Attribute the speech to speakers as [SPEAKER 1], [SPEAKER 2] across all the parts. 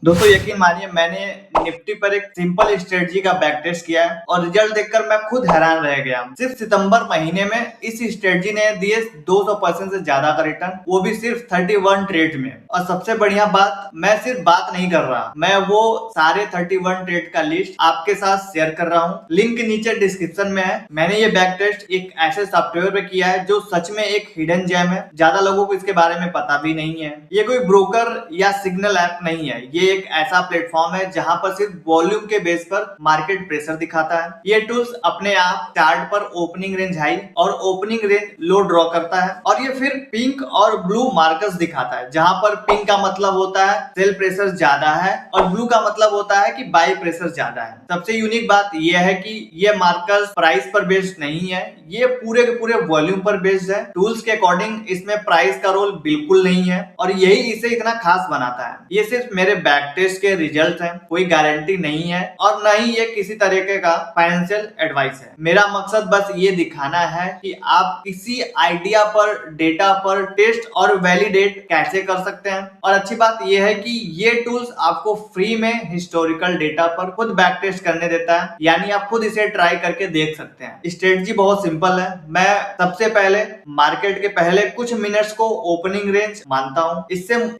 [SPEAKER 1] दोस्तों यकीन मानिए मैंने निफ्टी पर एक सिंपल स्ट्रेटजी का बैक टेस्ट किया है और रिजल्ट देखकर मैं खुद हैरान रह गया। सिर्फ सितंबर महीने में इस स्ट्रेटजी ने दिए 200% से ज्यादा का रिटर्न, वो भी सिर्फ 31 ट्रेड में। और सबसे बढ़िया बात, मैं सिर्फ बात नहीं कर रहा, मैं वो सारे 31 ट्रेड का लिस्ट आपके साथ शेयर कर रहा हूँ। लिंक नीचे डिस्क्रिप्शन में है। मैंने ये बैक टेस्ट एक ऐसे सॉफ्टवेयर पे किया है जो सच में एक हिडन जेम है, ज्यादा लोगों को इसके बारे में पता भी नहीं है। ये कोई ब्रोकर या सिग्नल ऐप नहीं है, ये एक ऐसा प्लेटफॉर्म है जहां पर सिर्फ वॉल्यूम के बेस पर मार्केट प्रेशर दिखाता है। ये टूल्स अपने आप चार्ट पर ओपनिंग रेंज हाई और ओपनिंग रेंज लो ड्रॉ करता है और ये फिर पिंक और ब्लू मार्कर्स दिखाता है, जहां पर पिंक का मतलब होता है सेल प्रेशर ज्यादा है और ब्लू का मतलब होता है कि बाई प्रेशर ज्यादा है। सबसे यूनिक बात यह है कि ये मार्कर्स प्राइस पर बेस्ड नहीं है, ये पूरे के पूरे वॉल्यूम पर बेस्ड है। टूल्स के अकॉर्डिंग इसमें प्राइस का रोल बिल्कुल नहीं है और यही इसे इतना खास बनाता है। ये सिर्फ मेरे बैक टेस्ट के रिजल्ट हैं, कोई गारंटी नहीं है और न ही ये किसी तरीके का फाइनेंशियल एडवाइस है। मेरा मकसद बस ये दिखाना है कि आप किसी आइडिया पर, डेटा पर टेस्ट और वैलिडेट कैसे कर सकते हैं। और अच्छी बात यह है कि ये टूल्स आपको फ्री में हिस्टोरिकल डेटा पर खुद बैक टेस्ट करने देता है, यानी आप खुद इसे ट्राई करके देख सकते हैं। स्ट्रेटजी बहुत सिंपल है। मैं सबसे पहले मार्केट के पहले कुछ मिनट्स को ओपनिंग रेंज मानता हूं,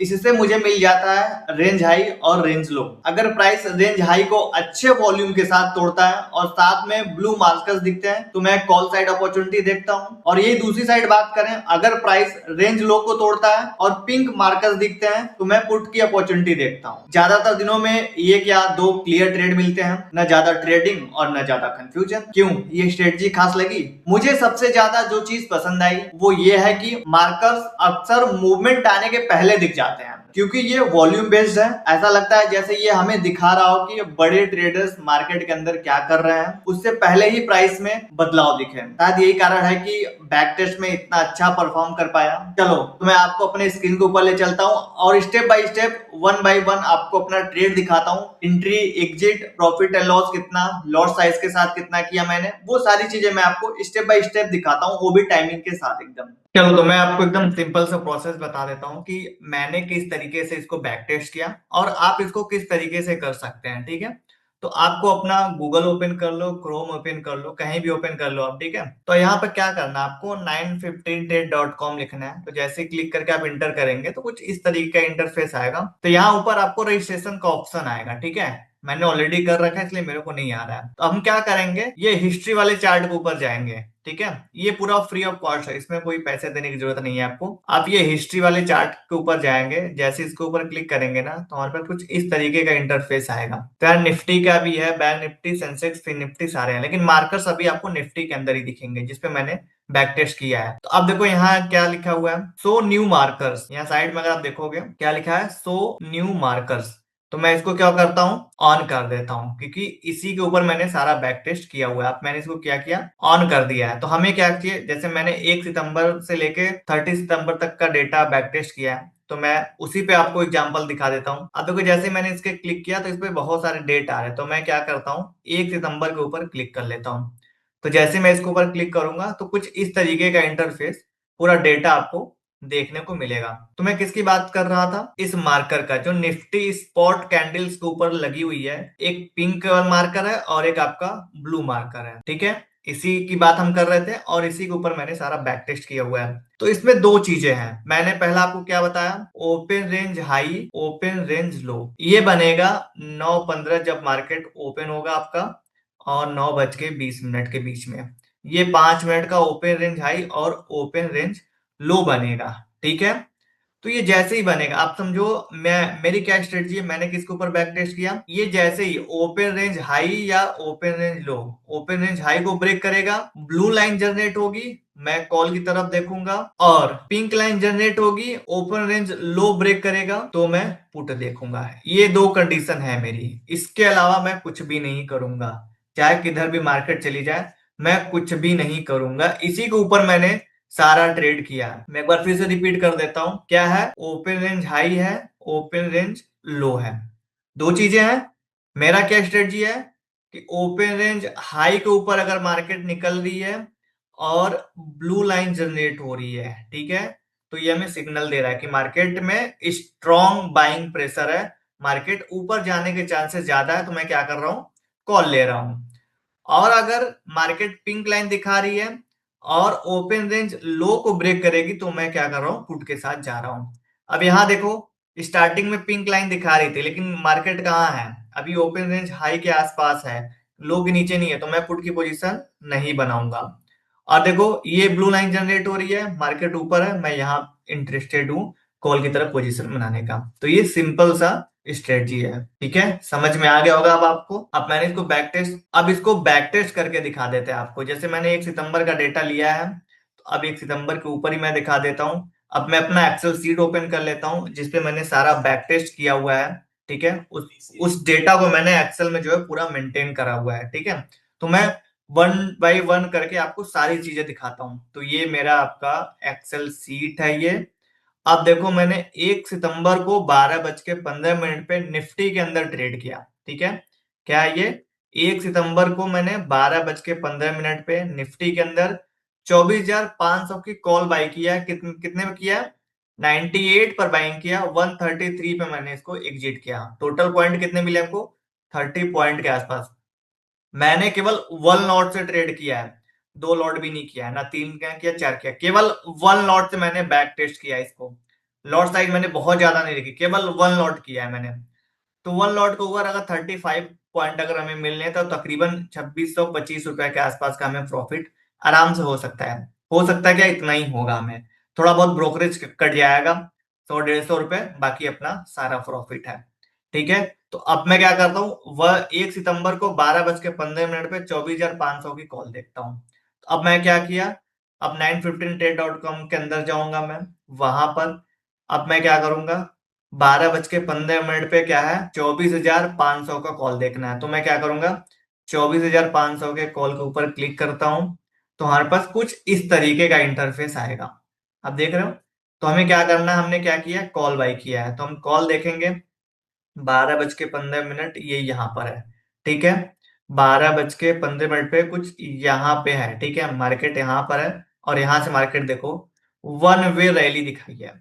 [SPEAKER 1] इससे मुझे मिल जाता है रेंज हाई और रेंज लो। अगर प्राइस रेंज हाई को अच्छे वॉल्यूम के साथ तोड़ता है और साथ में ब्लू मार्कर्स दिखते हैं तो मैं कॉल साइड अपॉर्चुनिटी देखता हूं। और ये दूसरी साइड बात करें, अगर प्राइस रेंज लो को तोड़ता है और पिंक मार्कर्स दिखते हैं तो मैं पुट की अपॉर्चुनिटी देखता हूं। ज्यादातर दिनों में ये क्या दो क्लियर ट्रेड मिलते हैं, न ज्यादा ट्रेडिंग और न ज्यादा कंफ्यूजन। क्यों ये स्ट्रेटजी खास लगी? मुझे सबसे ज्यादा जो चीज पसंद आई वो ये है कि मार्कर्स अक्सर मूवमेंट आने के पहले दिख जाते हैं, क्योंकि ये वॉल्यूम बेस्ड है। ऐसा लगता है जैसे ये हमें दिखा रहा हो कि बड़े ट्रेडर्स मार्केट के अंदर क्या कर रहे हैं, उससे पहले ही प्राइस में बदलाव दिखे। शायद यही कारण है कि बैक टेस्ट में इतना अच्छा परफॉर्म कर पाया। चलो तो मैं आपको अपने स्क्रीन के ऊपर ले चलता हूँ और step by step, one by one आपको अपना ट्रेड दिखाता हूँ। Entry, exit, profit and loss कितना, लॉट साइज के साथ कितना किया मैंने, वो सारी चीजें मैं आपको स्टेप बाय स्टेप दिखाता हूँ, वो भी टाइमिंग के साथ एकदम। चलो तो मैं आपको एकदम सिंपल सा प्रोसेस बता देता हूँ कि मैंने किस तरीके से इसको बैक टेस्ट किया और आप इसको किस तरीके से कर सकते हैं। ठीक है, तो आपको अपना गूगल ओपन कर लो, क्रोम ओपन कर लो, कहीं भी ओपन कर लो आप। ठीक है, तो यहाँ पे क्या करना है, आपको 915trade.com लिखना है। तो जैसे क्लिक करके आप इंटर करेंगे तो कुछ इस तरीके का इंटरफेस आएगा। तो यहाँ ऊपर आपको रजिस्ट्रेशन का ऑप्शन आएगा। ठीक है, मैंने ऑलरेडी कर रखा है इसलिए मेरे को नहीं आ रहा है। तो हम क्या करेंगे, ये हिस्ट्री वाले चार्ट के ऊपर जाएंगे। ठीक है, ये पूरा फ्री ऑफ कॉस्ट है, इसमें कोई पैसे देने की जरूरत नहीं है आपको। आप ये हिस्ट्री वाले चार्ट के ऊपर जाएंगे, जैसे इसके ऊपर क्लिक करेंगे ना तो हमारे पास कुछ इस तरीके का इंटरफेस आएगा। तो यार निफ्टी का भी है, bank Nifty, Sensex, fin Nifty सारे हैं, लेकिन मार्कर्स अभी आपको निफ्टी के अंदर ही दिखेंगे जिसपे मैंने बैक टेस्ट किया है। तो अब देखो यहाँ क्या लिखा हुआ है, सो न्यू मार्कर्स। यहाँ साइड में अगर आप देखोगे क्या लिखा है, सो न्यू मार्कर्स। तो मैं इसको क्या करता हूँ, ऑन कर देता हूँ, क्योंकि इसी के ऊपर मैंने सारा बैक टेस्ट किया हुआ है। अब मैंने इसको क्या किया, ऑन कर दिया है। तो हमें क्या चाहिए, जैसे मैंने 1 सितंबर से लेके 30 सितंबर तक का डेटा बैक टेस्ट किया है, तो मैं उसी पे आपको एग्जांपल दिखा देता हूँ। अब देखो जैसे मैंने इसके क्लिक किया तो इस पे बहुत सारे डेट आ रहे हैं, तो मैं क्या करता हूँ, 1 सितंबर के ऊपर क्लिक कर लेता हूँ। तो जैसे मैं इसके ऊपर क्लिक करूंगा तो कुछ इस तरीके का इंटरफेस, पूरा डेटा आपको देखने को मिलेगा। तो मैं किसकी बात कर रहा था, इस मार्कर का, जो निफ्टी स्पॉट कैंडल्स के ऊपर लगी हुई है। एक पिंक मार्कर है और एक आपका ब्लू मार्कर है। ठीक है, इसी की बात हम कर रहे थे और इसी के ऊपर मैंने सारा बैक टेस्ट किया हुआ है। तो इसमें दो चीजें हैं। मैंने पहला आपको क्या बताया, open range high, open range low. ये बनेगा 9:15 जब मार्केट ओपन होगा आपका और 9:20 के बीच में। ये 5 मिनट का ओपन रेंज हाई और ओपन रेंज लो बनेगा। ठीक है, तो ये जैसे ही बनेगा, आप समझो मैं, मेरी क्या स्ट्रेटजी है, मैंने किसके ऊपर बैक टेस्ट किया, ये जैसे ही ओपन रेंज हाई या ओपन रेंज लो, ओपन रेंज हाई को ब्रेक करेगा, ब्लू लाइन जनरेट होगी, मैं कॉल की तरफ देखूंगा, और पिंक लाइन जनरेट होगी, ओपन रेंज लो ब्रेक करेगा तो मैं पुट देखूंगा। ये दो कंडीशन है मेरी, इसके अलावा मैं कुछ भी नहीं करूंगा। चाहे किधर भी मार्केट चली जाए, मैं कुछ भी नहीं करूंगा। इसी के ऊपर मैंने सारा ट्रेड किया। मैं एक बार फिर से रिपीट कर देता हूं, क्या है, ओपन रेंज हाई है, ओपन रेंज लो है, दो चीजें हैं। मेरा क्या स्ट्रेटजी है कि ओपन रेंज हाई के ऊपर अगर मार्केट निकल रही है और ब्लू लाइन जनरेट हो रही है, ठीक है, तो ये हमें सिग्नल दे रहा है कि मार्केट में स्ट्रॉन्ग बाइंग प्रेशर है, मार्केट ऊपर जाने के चांसेस ज्यादा है, तो मैं क्या कर रहा हूँ, कॉल ले रहा हूँ। और अगर मार्केट पिंक लाइन दिखा रही है और ओपन रेंज लो को ब्रेक करेगी, तो मैं क्या कर रहा हूँ, पुट के साथ जा रहा हूँ। अब यहाँ देखो, स्टार्टिंग में पिंक लाइन दिखा रही थी, लेकिन मार्केट कहाँ है, अभी ओपन रेंज हाई के आसपास है, लो के नीचे नहीं है, तो मैं पुट की पोजीशन नहीं बनाऊंगा। और देखो ये ब्लू लाइन जनरेट हो रही है, मार्केट ऊपर है, मैं यहाँ इंटरेस्टेड हूँ कॉल की तरफ पोजीशन बनाने का। तो ये सिंपल सा स्ट्रेटजी है। ठीक है, समझ में आ गया होगा अब आपको। अब मैंने इसको बैक टेस्ट, अब इसको बैक टेस्ट करके दिखा देते हैं आपको। जैसे मैंने 1 सितंबर का डेटा लिया है, तो अब 1 सितंबर के ऊपर ही मैं दिखा देता हूँ। अब मैं अपना एक्सेल सीट ओपन कर लेता हूँ जिसपे मैंने सारा बैक टेस्ट किया हुआ है। ठीक है, उस डेटा को मैंने एक्सेल में जो है पूरा मेंटेन करा हुआ है। ठीक है, तो मैं वन बाय वन करके आपको सारी चीजें दिखाता हूँ। तो ये मेरा आपका एक्सेल सीट है ये। अब देखो मैंने 1 सितंबर को 12:15 पे निफ्टी के अंदर ट्रेड किया। ठीक है, क्या है ये, 1 सितंबर को मैंने 12:15 पे निफ्टी के अंदर 24,500 की कॉल बाई किया है। कितने में किया, 98 पर बाइंग किया, 133 पे मैंने इसको एग्जिट किया। टोटल पॉइंट कितने मिले हमको, 30 पॉइंट के आसपास। मैंने केवल वन लॉट से ट्रेड किया है, दो लॉट भी नहीं किया है, ना तीन क्या किया, चार किया, केवल वन लॉट से मैंने बैक टेस्ट किया इसको। लॉट साइज मैंने बहुत ज्यादा नहीं रखी, केवल वन लॉट किया है मैंने। तो वन लॉट के ऊपर अगर 35 पॉइंट अगर हमें मिलने हैं, तो तकरीबन 2625 रुपए के आसपास का हमें प्रॉफिट आराम से हो सकता है। हो सकता है क्या, इतना ही होगा हमें, थोड़ा बहुत ब्रोकरेज कट जाएगा, 100-150 रुपए, बाकी अपना सारा प्रॉफिट है। ठीक है, तो अब मैं क्या करता हूँ, वह 1 सितंबर को 12:15 पे 24,500 की कॉल देखता हूँ। तो अब मैं क्या किया, अब 915trade.com के अंदर जाऊंगा मैं, वहां पर अब मैं क्या करूंगा, 12:15 पे क्या है, 24,500 का कॉल देखना है। तो मैं क्या करूंगा, 24,500 के कॉल के ऊपर क्लिक करता हूं, तो हमारे पास कुछ इस तरीके का इंटरफेस आएगा। अब देख रहे हो, तो हमें क्या करना है, हमने क्या किया, कॉल बाई किया है, तो हम कॉल देखेंगे 12:15 ये यहाँ पर है। ठीक है, 12:15 पे कुछ यहाँ पे है। ठीक है, मार्केट यहाँ पर है, और यहाँ से मार्केट देखो वन वे रैली दिखाई है,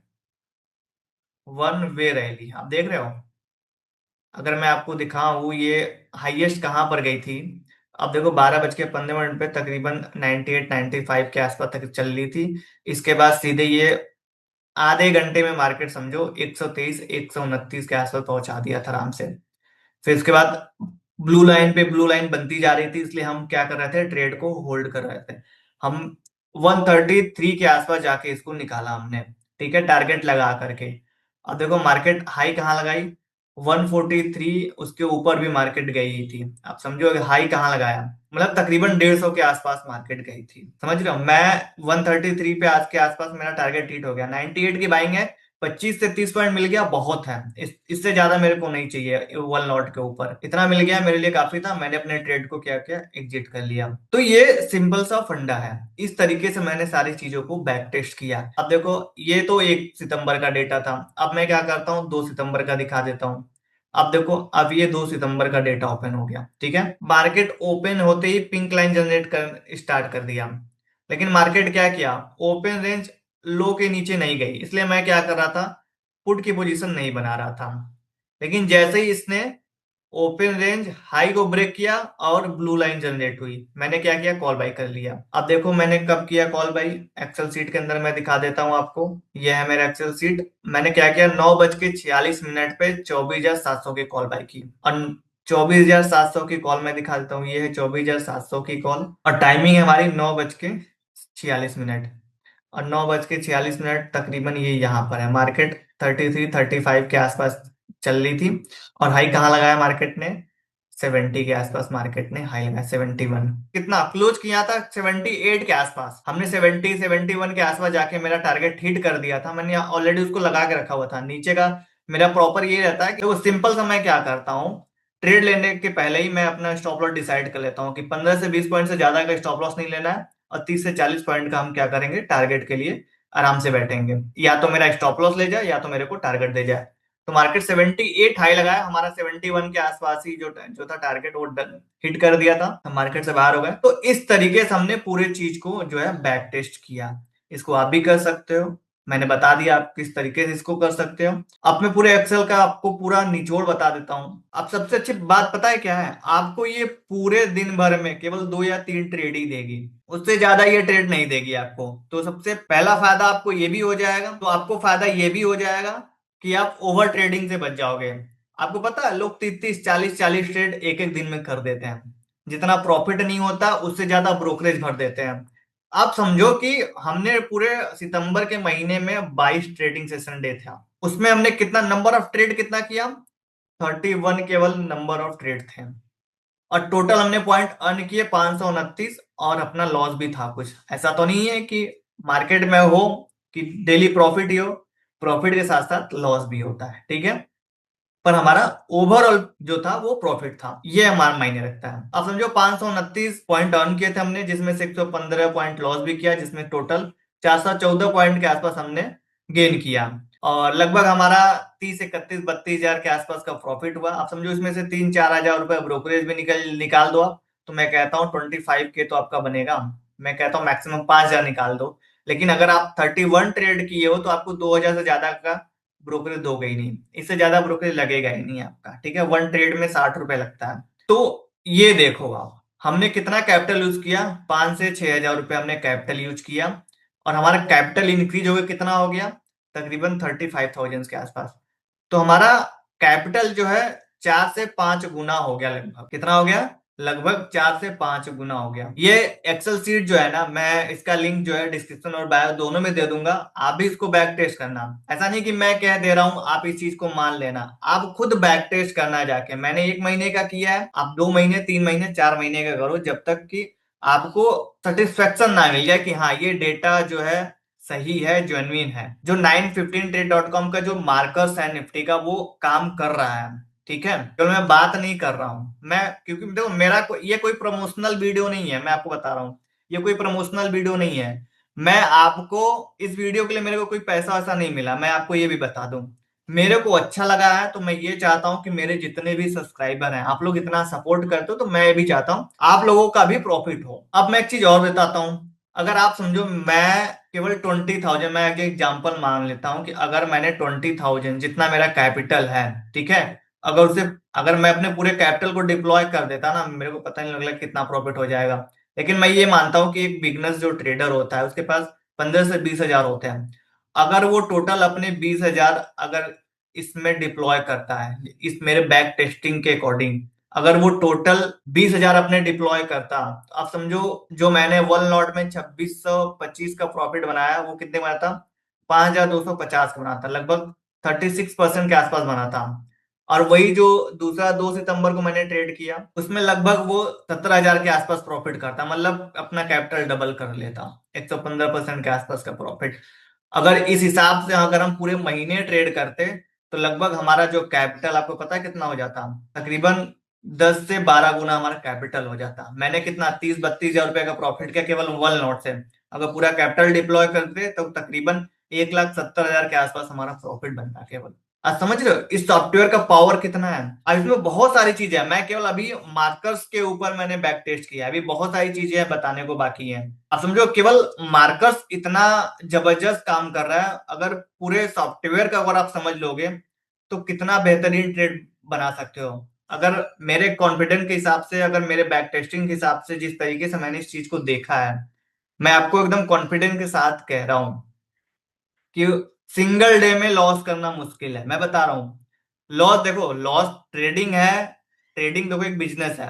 [SPEAKER 1] वन वे रैली आप देख रहे हो। अगर मैं आपको दिखाऊं ये हाईएस्ट कहां पर गई थी, अब देखो 12:15 पे तकरीबन 98-95 के आसपास तक चल रही थी। इसके बाद सीधे ये आधे घंटे में मार्केट समझो 123 129 के आसपास पहुंचा दिया था आराम से। फिर इसके बाद ब्लू लाइन पे ब्लू लाइन बनती जा रही थी, इसलिए हम क्या कर रहे थे, ट्रेड को होल्ड कर रहे थे। हम 133 के आसपास जाके इसको निकाला हमने। ठीक है, टारगेट लगा करके। अब देखो मार्केट हाई कहाँ लगाई, 143, उसके ऊपर भी मार्केट गई थी। आप समझो हाई कहाँ लगाया, मतलब तकरीबन 150 के आसपास मार्केट गई थी। समझ रहे हो, मैं 133 पे आज के आसपास मेरा टारगेट हिट हो गया, 98 की बाइंग है, 25 से 30 पॉइंट मिल गया, बहुत है। इससे ज्यादा मेरे को नहीं चाहिए, वन लॉट के ऊपर इतना मिल गया मेरे लिए काफी था। मैंने अपने ट्रेड को क्या किया, एग्जिट कर लिया। तो ये सिंपल सा फंडा है। इस तरीके से मैंने सारी चीजों को बैक टेस्ट किया। अब देखो ये तो 1 सितंबर का डेटा था, अब मैं क्या करता हूँ, 2 सितंबर का दिखा देता हूँ। अब देखो, अब ये 2 सितंबर का डेटा ओपन हो गया। ठीक है, मार्केट ओपन होते ही पिंक लाइन जनरेट कर स्टार्ट कर दिया, लेकिन मार्केट क्या किया, ओपन रेंज लो के नीचे नहीं गई, इसलिए मैं क्या कर रहा था, पुट की पोजीशन नहीं बना रहा था। लेकिन जैसे ही इसने ओपन रेंज हाई को ब्रेक किया और ब्लू लाइन जनरेट हुई, मैंने क्या किया, कॉल बाई कर लिया। अब देखो मैंने कब किया कॉल बाई, एक्सेल सीट के अंदर मैं दिखा देता हूं आपको। यह है मेरा एक्सेल सीट। मैंने क्या किया, 9:46 पे 24,700 की कॉल बाई की, और 24,700 की कॉल मैं दिखा देता हूँ, ये है 24,700 की कॉल, और टाइमिंग है हमारी 9:46। और 9:46 तकरीबन ये यहाँ पर है, मार्केट 33-35 के आसपास चल रही थी। और हाई कहाँ लगाया मार्केट ने, 70 के आसपास मार्केट ने हाई लगाया, 71। कितना क्लोज किया था, 78 के आसपास। हमने 71 के आसपास जाके मेरा टारगेट हिट कर दिया था, मैंने ऑलरेडी उसको लगा के रखा हुआ था। नीचे का मेरा प्रॉपर ये रहता है कि वो सिंपल सा मैं क्या करता हूँ, ट्रेड लेने के पहले ही मैं अपना स्टॉप लॉस डिसाइड कर लेता हूँ कि 15 से 20 पॉइंट से ज्यादा का स्टॉप लॉस नहीं लेना है, और 30 से 40 पॉइंट का हम क्या करेंगे, टारगेट के लिए आराम से बैठेंगे। या तो मेरा स्टॉप लॉस ले जाए, या तो मेरे को टारगेट दे जाए। तो मार्केट 78 हाई लगाया, हमारा 71 के आसपास ही जो जो था टारगेट, वो हिट कर दिया था, हम मार्केट से बाहर हो गए। तो इस तरीके से हमने पूरे चीज को जो है बैक टेस्ट किया। इसको आप भी कर सकते हो, मैंने बता दिया आप किस तरीके से इसको कर सकते हो। अब मैं पूरे एक्सेल का आपको पूरा निचोड़ बता देता हूँ। अब सबसे अच्छी बात पता है क्या है, आपको ये पूरे दिन भर में केवल 2 या 3 ट्रेड ही देगी, उससे ज्यादा ये ट्रेड नहीं देगी आपको। तो सबसे पहला फायदा आपको ये भी हो जाएगा, तो आपको फायदा ये भी हो जाएगा कि आप ओवर ट्रेडिंग से बच जाओगे। आपको पता है लोग 30 30 40 40 ट्रेड एक एक दिन में कर देते हैं, जितना प्रॉफिट नहीं होता उससे ज्यादा ब्रोकरेज भर देते हैं। आप समझो कि हमने पूरे सितंबर के महीने में 22 ट्रेडिंग सेशन डे था, उसमें हमने कितना नंबर ऑफ ट्रेड कितना किया, 31 केवल नंबर ऑफ ट्रेड थे। और टोटल हमने पॉइंट अर्न किए 529, और अपना लॉस भी था कुछ। ऐसा तो नहीं है कि मार्केट में हो कि डेली प्रॉफिट ही हो, प्रॉफिट के साथ साथ लॉस भी होता है, ठीक है। पर हमारा ओवरऑल जो था वो प्रॉफिट था, ये हमारा मायने रखता है। अब समझो 529 पॉइंट अर्न किए थे हमने, जिसमें से 115 पॉइंट लॉस भी किया, जिसमें टोटल 414 पॉइंट के आसपास हमने गेन किया। और लगभग हमारा 30 31 32 हजार के आसपास का प्रॉफिट हुआ। आप समझो इसमें से 3 4 हजार रुपए ब्रोकरेज भी निकाल दो आप, तो मैं कहता हूँ 25 के तो आपका बनेगा। मैं कहता हूँ मैक्सिमम 5 हजार निकाल दो। लेकिन अगर आप 31 ट्रेड किए हो तो आपको 2 हजार से ज्यादा का ब्रोकरेज दोगे ही नहीं, इससे ज्यादा ब्रोकरेज लगेगा ही नहीं आपका, ठीक है। 1 ट्रेड में 60 रुपए लगता है। तो ये देखो आप, हमने कितना कैपिटल यूज किया, 5 से 6 हजार रुपए हमने कैपिटल यूज किया, और हमारा कैपिटल इंक्रीज हो गया, कितना हो गया, तकरीबन 35,000 के आसपास। तो हमारा कैपिटल जो है 4 से 5 गुना हो गया, लगभग कितना हो गया, लगभग 4 से 5 गुना हो गया। ये एक्सेल सीट जो है ना, मैं इसका लिंक जो है डिस्क्रिप्शन और बायो दोनों में दे दूंगा, आप भी इसको बैक टेस्ट करना। ऐसा नहीं कि मैं कह दे रहा हूं आप इस चीज को मान लेना, आप खुद बैक टेस्ट करना जाके। मैंने 1 महीने का किया है, आप 2 महीने 3 महीने 4 महीने का करो, जब तक कि आपको सेटिस्फेक्शन ना मिल जाए कि हाँ ये डेटा जो है सही है, जेन्युइन है। जो 915trade.com का जो मार्कर्स है निफ्टी का, वो काम कर रहा है, ठीक है। केवल मैं बात नहीं कर रहा हूं मैं, क्योंकि देखो मेरा ये कोई प्रमोशनल वीडियो नहीं है, मैं आपको बता रहा हूं, ये कोई प्रमोशनल वीडियो नहीं है। मैं आपको इस वीडियो के लिए मेरे को कोई पैसा वैसा नहीं मिला, मैं आपको ये भी बता दूं। मेरे को अच्छा लगा है तो मैं ये चाहता हूं कि मेरे जितने भी सब्सक्राइबर हैं, आप लोग इतना सपोर्ट करते हो, तो मैं भी चाहता हूं आप लोगों का भी प्रॉफिट हो। अब मैं एक चीज और बताता हूं, अगर आप समझो मैं केवल 20,000, मैं एक एग्जाम्पल मान लेता हूं कि अगर मैंने 20,000 जितना मेरा कैपिटल है, ठीक है, अगर उसे अगर मैं अपने पूरे कैपिटल को डिप्लॉय कर देता ना, मेरे को पता नहीं लगला कितना प्रॉफिट हो जाएगा। लेकिन मैं ये मानता हूं कि एक बिगनर्स जो ट्रेडर होता है उसके पास 15 से 20 हजार होते हैं। अगर वो टोटल अपने 20 हजार अगर इसमें डिप्लॉय करता है, इस मेरे बैक टेस्टिंग के अकॉर्डिंग, अगर वो टोटल 20 हजार अपने डिप्लॉय करता, तो आप समझो जो मैंने वन लॉट में 2625 का प्रॉफिट बनाया, वो कितने बना था, 5250 का बना था, लगभग 36% के आसपास बना था। और वही जो दूसरा 2 सितंबर को मैंने ट्रेड किया, उसमें लगभग वो 17 हजार के आसपास प्रॉफिट करता, मतलब अपना कैपिटल डबल कर लेता, 115% के आसपास का प्रॉफिट। अगर इस हिसाब से अगर हम पूरे महीने ट्रेड करते, तो लगभग हमारा जो कैपिटल आपको पता है कितना हो जाता, तकरीबन 10 से 12 गुना हमारा कैपिटल हो जाता। मैंने कितना 30 32 हजार रुपए का प्रॉफिट किया केवल वन लॉट से। अगर पूरा कैपिटल डिप्लॉय करते तो तकरीबन 1,70,000 के आसपास हमारा प्रॉफिट बनता केवल। आज समझ रहे हो इस सॉफ्टवेयर का पावर कितना है। अब इसमें बहुत सारी चीजें हैं, मैं केवल अभी मार्कर्स के ऊपर मैंने बैक टेस्ट किया है, अभी बहुत सारी चीजें बताने को बाकी है। अब समझो केवल मार्कर्स इतना जबरदस्त काम कर रहा है, अगर पूरे सॉफ्टवेयर का अगर आप समझ लोगे तो कितना बेहतरीन ट्रेड बना सकते हो। अगर मेरे कॉन्फिडेंस के हिसाब से, अगर मेरे बैक टेस्टिंग के हिसाब से, जिस तरीके से मैंने इस चीज को देखा है, मैं आपको एकदम कॉन्फिडेंस के साथ कह रहा हूं कि सिंगल डे में लॉस करना मुश्किल है। मैं बता रहा हूं लॉस, देखो लॉस ट्रेडिंग है, ट्रेडिंग देखो एक बिजनेस है,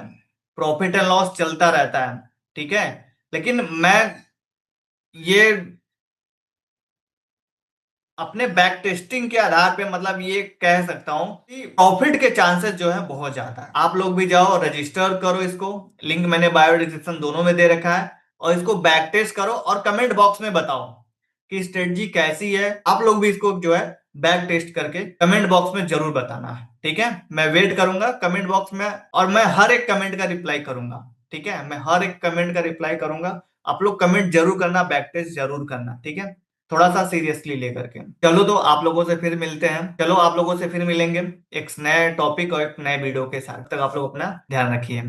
[SPEAKER 1] प्रॉफिट एंड लॉस चलता रहता है, ठीक है। लेकिन मैं ये अपने बैक टेस्टिंग के आधार पे मतलब ये कह सकता हूं कि प्रॉफिट के चांसेस जो है बहुत ज्यादा है। आप लोग भी जाओ रजिस्टर करो इसको, लिंक मैंने बायो डिस्क्रिप्शन दोनों में दे रखा है, और इसको बैक टेस्ट करो और कमेंट बॉक्स में बताओ कि स्ट्रेटजी कैसी है। आप लोग भी इसको जो है बैक टेस्ट करके कमेंट बॉक्स में जरूर बताना है, ठीक है। मैं वेट करूंगा कमेंट बॉक्स में, और मैं हर एक कमेंट का रिप्लाई करूंगा, ठीक है। मैं हर एक कमेंट का रिप्लाई करूंगा, आप लोग कमेंट जरूर करना, बैक टेस्ट जरूर करना, ठीक है, थोड़ा सा सीरियसली लेकर के। चलो तो आप लोगों से फिर मिलते हैं, चलो आप लोगों से फिर मिलेंगे एक नए टॉपिक और एक नए वीडियो के साथ। तब तक आप लोग अपना ध्यान रखिए।